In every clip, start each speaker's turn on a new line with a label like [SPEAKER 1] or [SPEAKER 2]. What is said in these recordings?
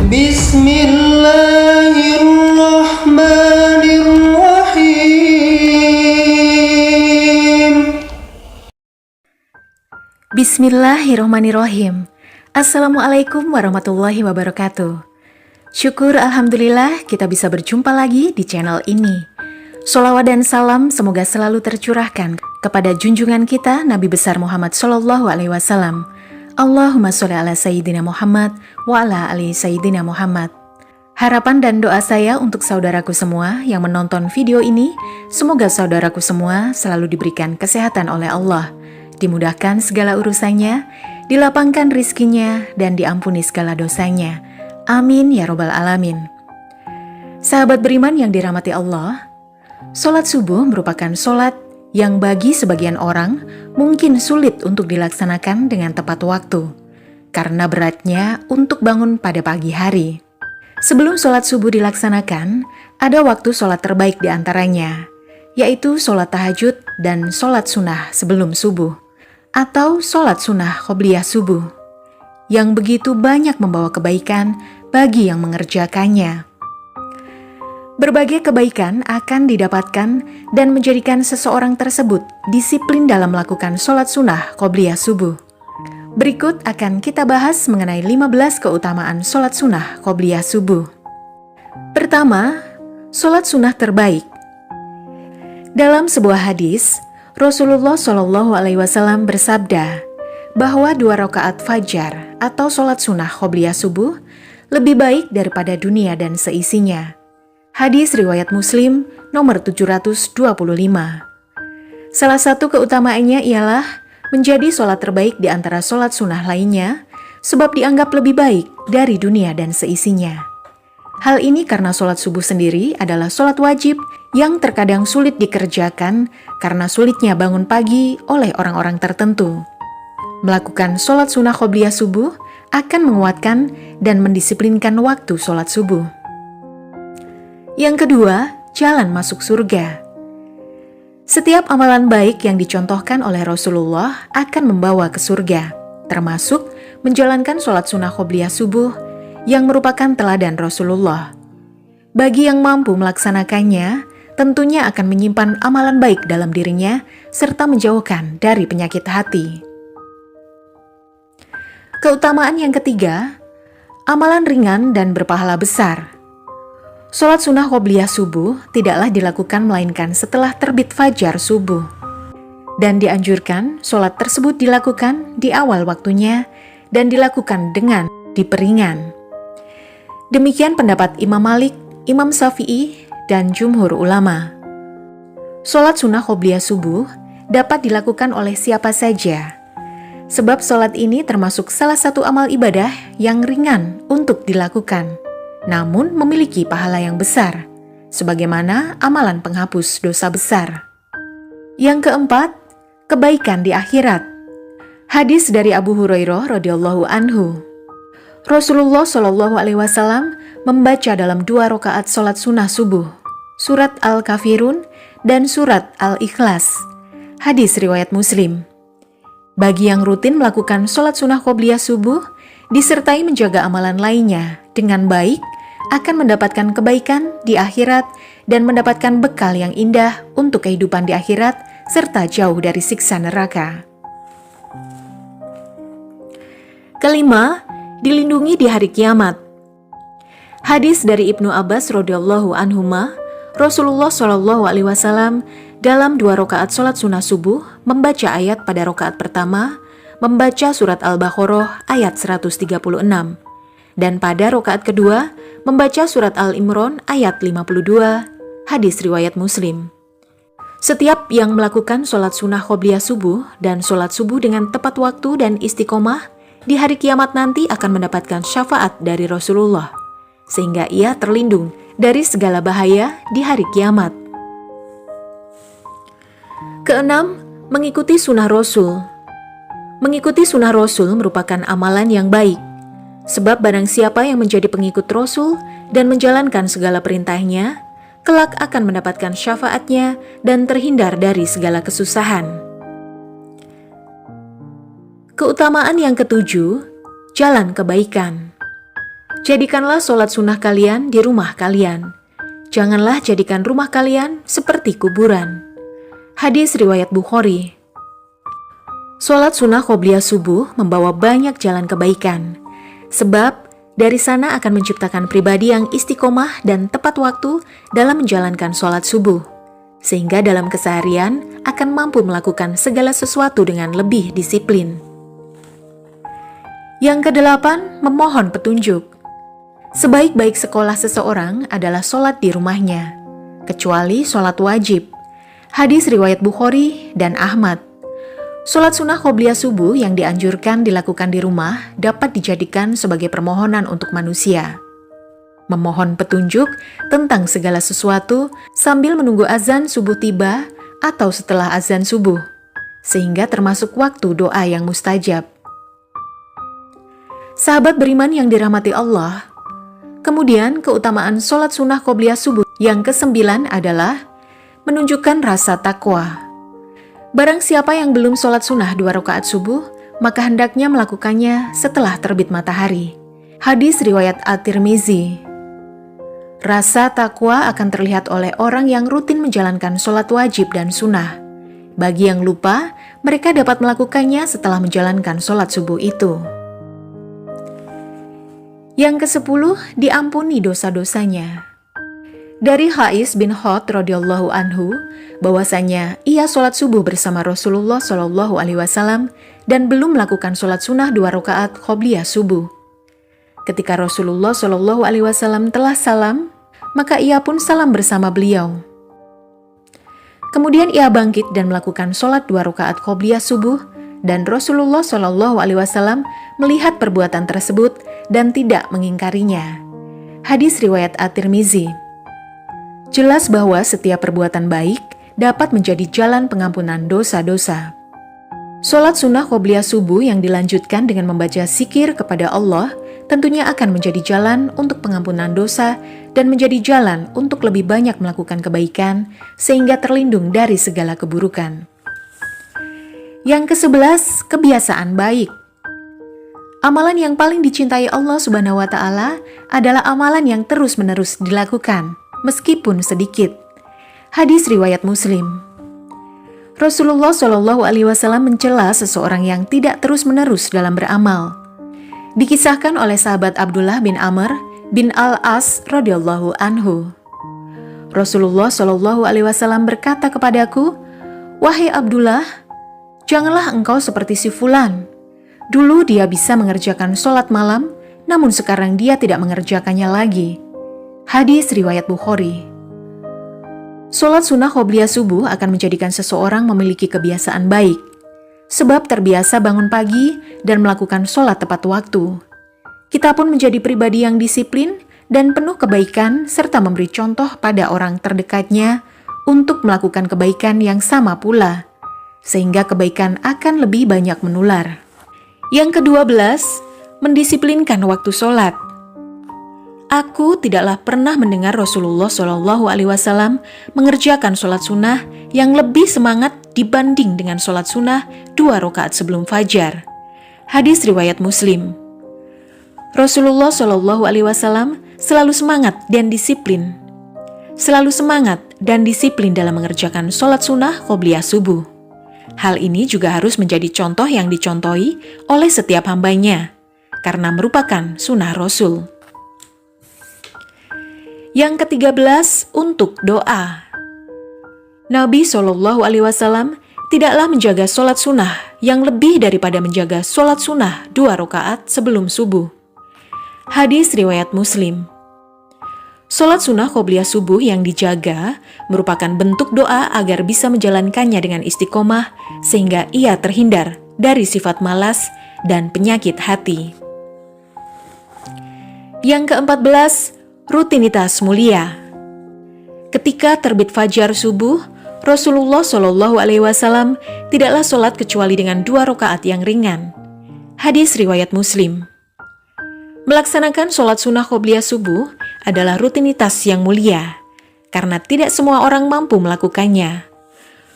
[SPEAKER 1] Bismillahirrahmanirrahim.
[SPEAKER 2] Bismillahirrahmanirrahim. Assalamualaikum warahmatullahi wabarakatuh. Syukur alhamdulillah kita bisa berjumpa lagi di channel ini. Sholawat dan salam semoga selalu tercurahkan kepada junjungan kita Nabi besar Muhammad Sallallahu Alaihi Wasallam. Allahumma sholli ala Sayyidina Muhammad wa ala ali Sayyidina Muhammad. Harapan dan doa saya untuk saudaraku semua yang menonton video ini, semoga saudaraku semua selalu diberikan kesehatan oleh Allah, dimudahkan segala urusannya, dilapangkan rizkinya, dan diampuni segala dosanya. Amin ya robbal alamin. Sahabat beriman yang dirahmati Allah, sholat subuh merupakan sholat yang bagi sebagian orang mungkin sulit untuk dilaksanakan dengan tepat waktu, karena beratnya untuk bangun pada pagi hari. Sebelum sholat subuh dilaksanakan, ada waktu sholat terbaik di antaranya, yaitu sholat tahajud dan sholat sunnah sebelum subuh, atau sholat sunnah qobliyah subuh, yang begitu banyak membawa kebaikan bagi yang mengerjakannya. Berbagai kebaikan akan didapatkan dan menjadikan seseorang tersebut disiplin dalam melakukan sholat sunnah qobliyah subuh. Berikut akan kita bahas mengenai 15 keutamaan sholat sunnah qobliyah subuh. Pertama, sholat sunnah terbaik. Dalam sebuah hadis, Rasulullah Shallallahu Alaihi Wasallam bersabda bahwa 2 rakaat fajar atau sholat sunnah qobliyah subuh lebih baik daripada dunia dan seisinya. Hadis riwayat Muslim nomor 725. Salah satu keutamaannya ialah menjadi sholat terbaik di antara sholat sunnah lainnya, sebab dianggap lebih baik dari dunia dan seisinya. Hal ini karena sholat subuh sendiri adalah sholat wajib yang terkadang sulit dikerjakan karena sulitnya bangun pagi oleh orang-orang tertentu. Melakukan sholat sunnah qobliyah subuh akan menguatkan dan mendisiplinkan waktu sholat subuh. Yang kedua, jalan masuk surga. Setiap amalan baik yang dicontohkan oleh Rasulullah akan membawa ke surga, termasuk menjalankan sholat sunnah qobliyah subuh yang merupakan teladan Rasulullah. Bagi yang mampu melaksanakannya, tentunya akan menyimpan amalan baik dalam dirinya serta menjauhkan dari penyakit hati. Keutamaan yang ketiga, amalan ringan dan berpahala besar. Sholat sunnah qobliyah subuh tidaklah dilakukan melainkan setelah terbit fajar subuh. Dan dianjurkan sholat tersebut dilakukan di awal waktunya dan dilakukan dengan diperingan. Demikian pendapat Imam Malik, Imam Syafi'i, dan jumhur ulama. Sholat sunnah qobliyah subuh dapat dilakukan oleh siapa saja, sebab sholat ini termasuk salah satu amal ibadah yang ringan untuk dilakukan, namun memiliki pahala yang besar, sebagaimana amalan penghapus dosa besar. Yang keempat, kebaikan di akhirat. Hadis dari Abu Hurairah radhiyallahu anhu. Rasulullah Shallallahu Alaihi Wasallam membaca dalam 2 rakaat sholat sunnah subuh, surat Al-Kafirun dan surat Al-Ikhlas. Hadis riwayat Muslim. Bagi yang rutin melakukan sholat sunnah qobliyah subuh, disertai menjaga amalan lainnya dengan baik, akan mendapatkan kebaikan di akhirat dan mendapatkan bekal yang indah untuk kehidupan di akhirat serta jauh dari siksa neraka. Kelima, dilindungi di hari kiamat. Hadis dari Ibnu Abbas radhiyallahu anhuma, Rasulullah Shallallahu Alaihi Wasallam dalam 2 rakaat sholat sunnah subuh membaca ayat pada rakaat pertama, membaca surat Al-Baqarah ayat 136, dan pada rakaat kedua membaca surat Al-Imran ayat 52, hadis riwayat Muslim. Setiap yang melakukan sholat sunnah qobliyah subuh dan sholat subuh dengan tepat waktu dan istiqomah di hari kiamat nanti akan mendapatkan syafaat dari Rasulullah, sehingga ia terlindung dari segala bahaya di hari kiamat. Keenam, mengikuti sunnah Rasul. Mengikuti sunnah Rasul merupakan amalan yang baik, sebab barang siapa yang menjadi pengikut Rasul dan menjalankan segala perintahnya, kelak akan mendapatkan syafaatnya dan terhindar dari segala kesusahan. Keutamaan yang ketujuh, jalan kebaikan. Jadikanlah sholat sunnah kalian di rumah kalian. Janganlah jadikan rumah kalian seperti kuburan. Hadis riwayat Bukhari. Sholat sunnah qobliyah subuh membawa banyak jalan kebaikan. Sebab dari sana akan menciptakan pribadi yang istiqomah dan tepat waktu dalam menjalankan sholat subuh. Sehingga dalam keseharian akan mampu melakukan segala sesuatu dengan lebih disiplin. Yang kedelapan, memohon petunjuk. Sebaik-baik sekolah seseorang adalah sholat di rumahnya, kecuali sholat wajib. Hadis riwayat Bukhari dan Ahmad. Sholat sunnah qobliyah subuh yang dianjurkan dilakukan di rumah dapat dijadikan sebagai permohonan untuk manusia. Memohon petunjuk tentang segala sesuatu sambil menunggu azan subuh tiba atau setelah azan subuh, sehingga termasuk waktu doa yang mustajab. Sahabat beriman yang dirahmati Allah, kemudian keutamaan sholat sunnah qobliyah subuh yang ke-9 adalah menunjukkan rasa takwa. Barang siapa yang belum sholat sunnah 2 rakaat subuh, maka hendaknya melakukannya setelah terbit matahari. Hadis riwayat At-Tirmizi. Rasa takwa akan terlihat oleh orang yang rutin menjalankan sholat wajib dan sunnah. Bagi yang lupa, mereka dapat melakukannya setelah menjalankan sholat subuh itu. Yang ke-10, diampuni dosa-dosanya. Dari Hais bin Hod radhiyallahu anhu, bahwasanya ia sholat subuh bersama Rasulullah Shallallahu Alaihi Wasallam dan belum melakukan sholat sunnah 2 rakaat qobliyah subuh. Ketika Rasulullah Shallallahu Alaihi Wasallam telah salam, maka ia pun salam bersama beliau. Kemudian ia bangkit dan melakukan sholat 2 rakaat qobliyah subuh, dan Rasulullah Shallallahu Alaihi Wasallam melihat perbuatan tersebut dan tidak mengingkarinya. Hadis riwayat At-Tirmizi. Jelas bahwa setiap perbuatan baik dapat menjadi jalan pengampunan dosa-dosa. Sholat sunnah qobliyah subuh yang dilanjutkan dengan membaca zikir kepada Allah tentunya akan menjadi jalan untuk pengampunan dosa dan menjadi jalan untuk lebih banyak melakukan kebaikan sehingga terlindung dari segala keburukan. Yang ke-11, kebiasaan baik. Amalan yang paling dicintai Allah Subhanahu wa Ta'ala adalah amalan yang terus-menerus dilakukan, meskipun sedikit. Hadis riwayat Muslim. Rasulullah Shallallahu Alaihi Wasallam mencela seseorang yang tidak terus-menerus dalam beramal. Dikisahkan oleh sahabat Abdullah bin Amr bin Al-As radhiyallahu anhu. Rasulullah Shallallahu Alaihi Wasallam berkata kepadaku, "Wahai Abdullah, janganlah engkau seperti si fulan. Dulu dia bisa mengerjakan sholat malam, namun sekarang dia tidak mengerjakannya lagi." Hadis riwayat Bukhari. Sholat sunnah qobliyah subuh akan menjadikan seseorang memiliki kebiasaan baik, sebab terbiasa bangun pagi dan melakukan sholat tepat waktu. Kita pun menjadi pribadi yang disiplin dan penuh kebaikan serta memberi contoh pada orang terdekatnya untuk melakukan kebaikan yang sama pula, sehingga kebaikan akan lebih banyak menular. Yang ke-12, mendisiplinkan waktu sholat. Aku tidaklah pernah mendengar Rasulullah Shallallahu Alaihi Wasallam mengerjakan sholat sunnah yang lebih semangat dibanding dengan sholat sunnah 2 rakaat sebelum fajar. Hadis riwayat Muslim. Rasulullah Shallallahu Alaihi Wasallam selalu semangat dan disiplin. Selalu semangat dan disiplin dalam mengerjakan sholat sunnah qobliyah subuh. Hal ini juga harus menjadi contoh yang dicontohi oleh setiap hambanya, karena merupakan sunnah Rasul. Yang ke-13, untuk doa. Nabi Shallallahu Alaihi Wasallam tidaklah menjaga sholat sunnah yang lebih daripada menjaga sholat sunnah 2 rakaat sebelum subuh. Hadis riwayat Muslim. Sholat sunnah qobliyah subuh yang dijaga merupakan bentuk doa agar bisa menjalankannya dengan istiqomah sehingga ia terhindar dari sifat malas dan penyakit hati. Yang ke-14, rutinitas mulia. Ketika terbit fajar subuh, Rasulullah Shallallahu Alaihi Wasallam tidaklah sholat kecuali dengan 2 rakaat yang ringan. Hadis riwayat Muslim. Melaksanakan sholat sunnah qobliyah subuh adalah rutinitas yang mulia, karena tidak semua orang mampu melakukannya.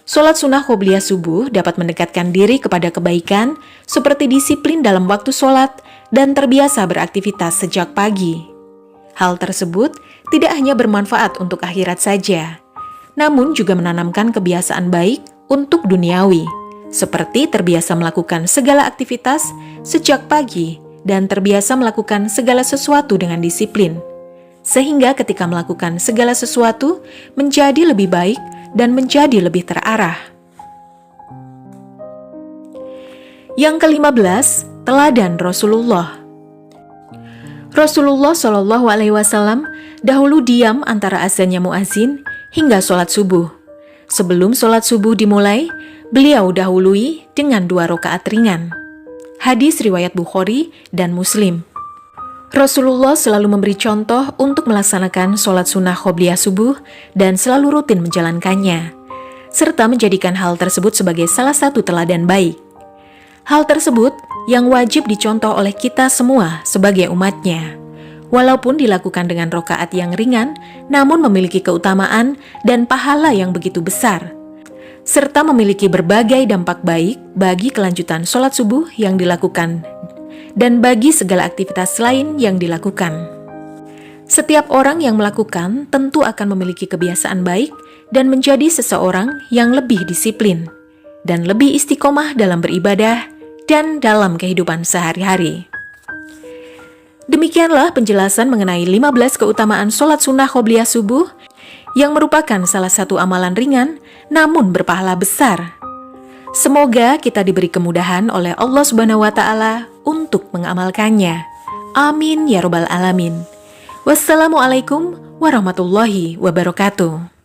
[SPEAKER 2] Sholat sunnah qobliyah subuh dapat mendekatkan diri kepada kebaikan seperti disiplin dalam waktu sholat dan terbiasa beraktivitas sejak pagi. Hal tersebut tidak hanya bermanfaat untuk akhirat saja, namun juga menanamkan kebiasaan baik untuk duniawi, seperti terbiasa melakukan segala aktivitas sejak pagi dan terbiasa melakukan segala sesuatu dengan disiplin, sehingga ketika melakukan segala sesuatu menjadi lebih baik dan menjadi lebih terarah. Yang ke-15, teladan Rasulullah. Rasulullah Shallallahu Alaihi Wasallam dahulu diam antara azannya muazin hingga sholat subuh. Sebelum sholat subuh dimulai, beliau dahului dengan 2 rakaat ringan. Hadis riwayat Bukhari dan Muslim. Rasulullah selalu memberi contoh untuk melaksanakan sholat sunnah qobliyah subuh dan selalu rutin menjalankannya, serta menjadikan hal tersebut sebagai salah satu teladan baik. Hal tersebut yang wajib dicontoh oleh kita semua sebagai umatnya. Walaupun dilakukan dengan rakaat yang ringan, namun memiliki keutamaan dan pahala yang begitu besar, serta memiliki berbagai dampak baik bagi kelanjutan sholat subuh yang dilakukan dan bagi segala aktivitas lain yang dilakukan. Setiap orang yang melakukan tentu akan memiliki kebiasaan baik dan menjadi seseorang yang lebih disiplin dan lebih istiqomah dalam beribadah dan dalam kehidupan sehari-hari. Demikianlah penjelasan mengenai 15 keutamaan sholat sunnah qobliyah subuh yang merupakan salah satu amalan ringan namun berpahala besar. Semoga kita diberi kemudahan oleh Allah Subhanahu wa Ta'ala untuk mengamalkannya. Amin ya Rabbal 'Alamin. Wassalamualaikum warahmatullahi wabarakatuh.